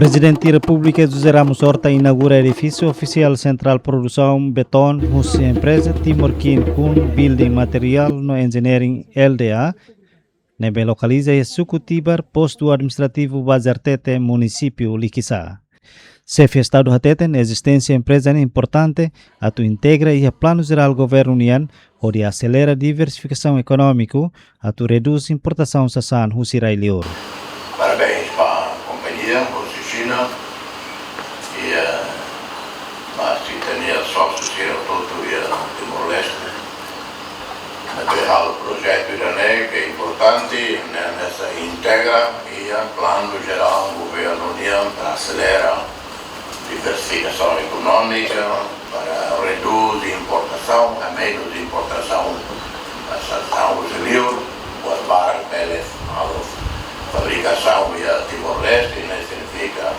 Presidente da República José Ramos Horta inaugura edifício oficial Central Produção Beton, Rússia Empresa Timor Kin Kun Building Material no Engineering LDA, nebe localiza executivar posto administrativo Bazartete, município Liquiçá. Chefe Estado Hateten, existência empresa importante, atu integra e plano geral governo União, onde acelera a diversificação econômica, atu reduz importação sasan Husirai Lior. Parabéns para a companhia, China, e a cidadania sócio todo Timor-Leste. O projeto irané que é importante, nessa integra e o plano geral do governo União para acelerar a diversificação econômica, para reduzir importação, a menos importação da sanção brasileira, guardar peles a fabricação e a Timor-Leste, né, significa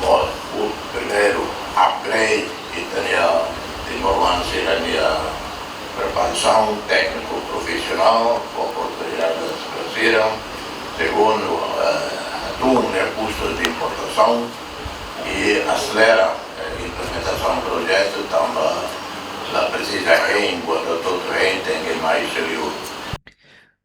o primeiro upgrade que tem a Timor-Leste na preparação técnico-profissional, oportunidades brasileiras, segundo, reduz custos de importação e acelera a implementação do projeto, então precisa enquanto todo tem que mais seguro.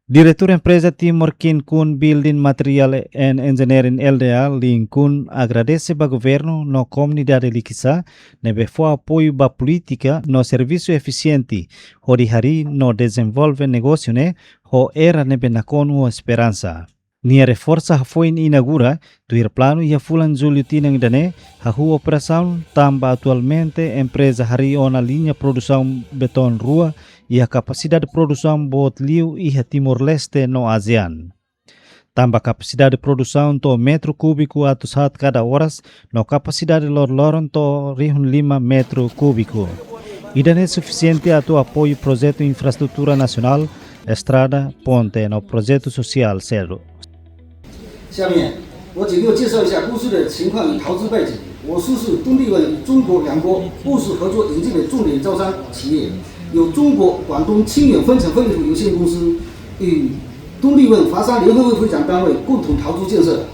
Diretor empresa Timor Kin Kun Building Material and Engineering LDA, Lin Kun, agradece ao governo na comunidade Liquiçá, nebe foi apoio à política no serviço eficiente, onde hari no desenvolve negócio né, o era nebe na conu esperança. Nia reforça foi inaugura do plano e a fulan julho tinang dane a rua operação tamba atualmente empresa hari ona linha produção beton rua e a capacidade de produção bot liu e a Timor-Leste no ASEAN. Tamba capacidade de produção to metro cúbico atusat cada horas no capacidade loron to 5 metro cúbico. E dane suficiente a tu apoio projeto infraestrutura nacional, estrada, ponte no projeto social zero. 下面我简略介绍一下公司的情况与投资背景。我司是东帝汶与中国两国务实合作引进的重点招商企业，有中国广东清远分成分离有限公司与东帝汶华商联合会会长单位共同投资建设。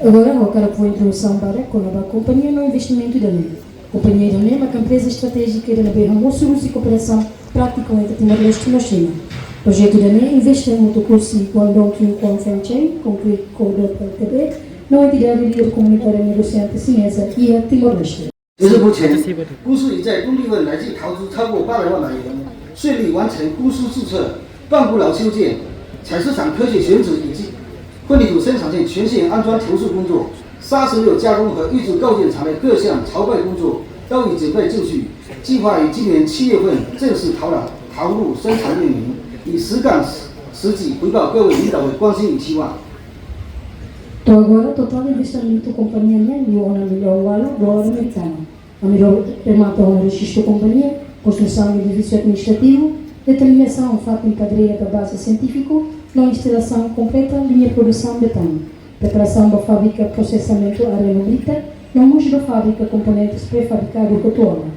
Agora eu quero pôr introdução para a companhia no investimento da NEM. Companhia da NEM é uma empresa estratégica da NEM, e cooperação prática entre Timor-Leste e China. O projeto da NEM investe em motocurso e Guangdong King Franchise, concluído com o DPTB, na entidade líder comunitária negociante chinesa e a Timor-Leste. 截至目前，公司已在东帝汶累计投资超过800万元，顺利完成公司注册、办不牢修建、采石场科学选址以及混凝土生产线全线安装投诉工作、砂石料加工和预制构件厂的各项筹备工作都已准备就绪，计划于今年7月份正式投入生产运营，以实干实际回报各位领导的关心与期望。 Então agora total investimento da companhia NEM e o melhor valor do ouro americano. A melhor remata o registro da companhia, construção de edifício administrativo, determinação fábrica de base científico, não instalação completa, linha de produção de beton, preparação da fábrica processamento aerobrita, não uso da fábrica componentes pré-fabricados com toalha.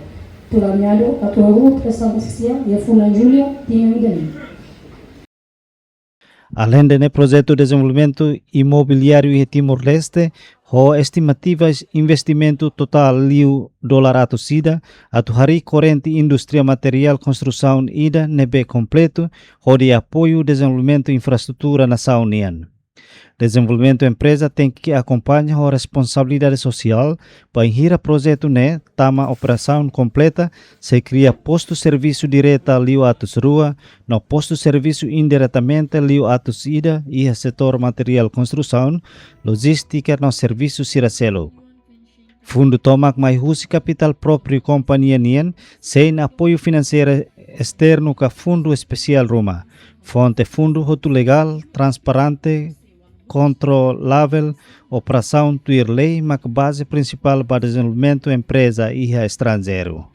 Planeado a tua operação oficial e a fulan julho tinha ido. Além do projeto de desenvolvimento imobiliário em Timor-Leste, o estimativas investimento total liu $, a tuhari corrente indústria material construção ida nebe completo, o de apoio desenvolvimento infraestrutura na União. Desenvolvimento empresa tem que acompanhar a responsabilidade social para enhira projeto né, tama operação completa, se cria posto serviço direta liu atus rua, no posto serviço indiretamente liu atus ida e a setor material construção, logística no serviço siracelo. Fundo tomak mai husi capital próprio companhia nien, sem apoio financeiro externo ka fundo especial Roma. Fonte fundo roto legal, transparente, controlável, operação tuir lei, mas base principal para desenvolvimento empresa e estrangeiro.